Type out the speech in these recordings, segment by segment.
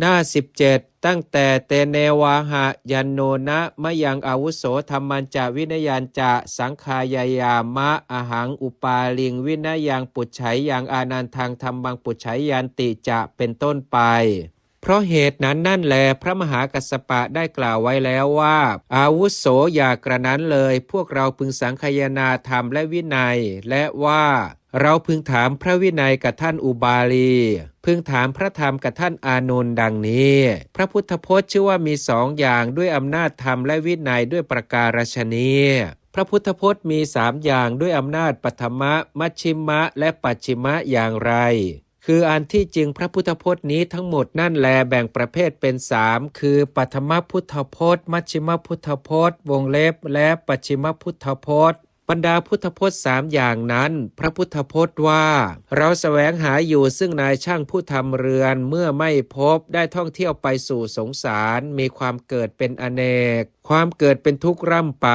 หน้า17ตั้งแต่เตเนวาหะยันโนนะมะยังอาวุโสธรรมันจะวินยันจะสังขายายามะอหังอุปาลิงวินยังปุจฉัยยังอานันทังธรรมังปุจฉัยยันติจะเป็นต้นไปเพราะเหตุนั้นนั่นแลพระมหากัสสปะได้กล่าวไว้แล้วว่าอาวุโสอย่ากระนั้นเลยพวกเราพึงสังคายนาธรรมและวินัยและว่าเราพึงถามพระวินัยกับท่านอุบาลีพึงถามพระธรรมกับท่านอานนท์ดังนี้พระพุทธพจน์ชื่อว่ามีสองอย่างด้วยอำนาจธรรมและวินัยด้วยประการฉนี้พระพุทธพจน์มี3อย่างด้วยอำนาจปัทมะมัชชิมะและปัจฉิมะอย่างไรคืออันที่จริงพระพุทธพจน์นี้ทั้งหมดนั่นแลแบ่งประเภทเป็น3คือปัทมพุทธพจน์มัชชิมพุทธพจน์วงเล็บและปัจฉิมพุทธพจน์บรรดาพุทธพจน์3อย่างนั้นพระพุทธพจน์ว่าเราแสวงหาอยู่ซึ่งนายช่างผู้ทำเรือนเมื่อไม่พบได้ท่องเที่ยวไปสู่สงสารมีความเกิดเป็นอเนกความเกิดเป็นทุกข์ร่ำไป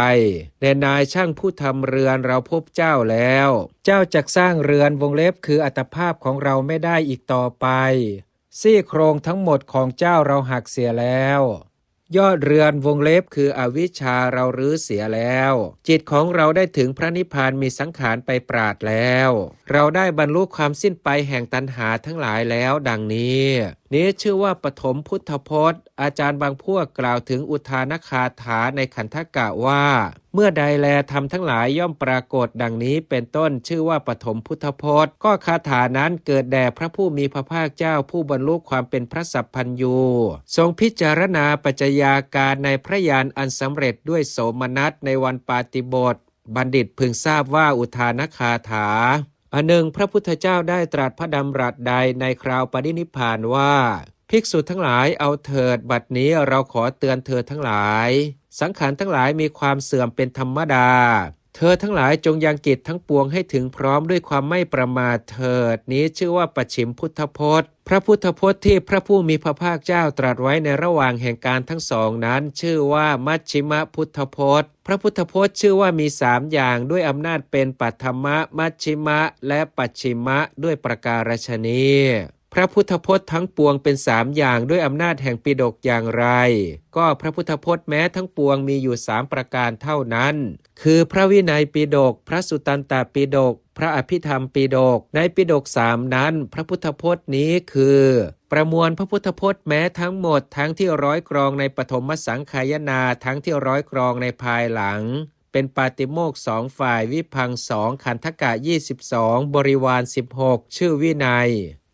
แต่นายช่างผู้ทำเรือนเราพบเจ้าแล้วเจ้าจักสร้างเรือนวงเล็บคืออัตภาพของเราไม่ได้อีกต่อไปซี่โครงทั้งหมดของเจ้าเราหักเสียแล้วยอดเรือนวงเล็บคืออวิชชาเรารื้อเสียแล้วจิตของเราได้ถึงพระนิพพานมีสังขารไปปราดแล้วเราได้บรรลุความสิ้นไปแห่งตัณหาทั้งหลายแล้วดังนี้นี้ชื่อว่าปฐมพุทธพจน์อาจารย์บางพวกกล่าวถึงอุทานคาถาในขันธกะว่าเมื่อใดแลธรรมทั้งหลายย่อมปรากฏดังนี้เป็นต้นชื่อว่าปฐมพุทธพจน์ก็คาถานั้นเกิดแด่พระผู้มีพระภาคเจ้าผู้บรรลุความเป็นพระสัพพัญญูทรงพิจารณาปัจจัยาการในพระญาณอันสำเร็จด้วยโสมนัสในวันปาติโมกข์บัณฑิตพึงทราบว่าอุทานคาถาอันหนึ่งพระพุทธเจ้าได้ตรัสพระดำรัสใดในคราวปรินิพพานว่าภิกษุทั้งหลายเอาเถิดบัดนี้เราขอเตือนเธอทั้งหลายสังขารทั้งหลายมีความเสื่อมเป็นธรรมดาเธอทั้งหลายจงยังกิจทั้งปวงให้ถึงพร้อมด้วยความไม่ประมาทเถิดนี้ชื่อว่าปัจฉิมพุทธพจน์พระพุทธพจน์ที่พระผู้มีพระภาคเจ้าตรัสไว้ในระหว่างแห่งการทั้งสองนั้นชื่อว่ามัชชิมพุทธพจน์พระพุทธพจน์ชื่อว่ามี3อย่างด้วยอำนาจเป็นปัทมะมัชชิมะและปัจฉิมะด้วยประการฉนี้พระพุทธพจน์ทั้งปวงเป็น3อย่างด้วยอำนาจแห่งปิฎกอย่างไรก็พระพุทธพจน์แม้ทั้งปวงมีอยู่3ประการเท่านั้นคือพระวินัยปิฎกพระสุตตันตปิฎกพระอภิธรรมปิฎกในปิฎก3นั้นพระพุทธพจน์นี้คือประมวลพระพุทธพจน์แม้ทั้งหมดทั้งที่ร้อยกรองในปฐมสังขายนาทั้งที่ร้อยกรองในภายหลังเป็นปาติโมกข์2ฝ่ายวิพังค์2ขันธกะ22บริวาร16ชื่อวินัย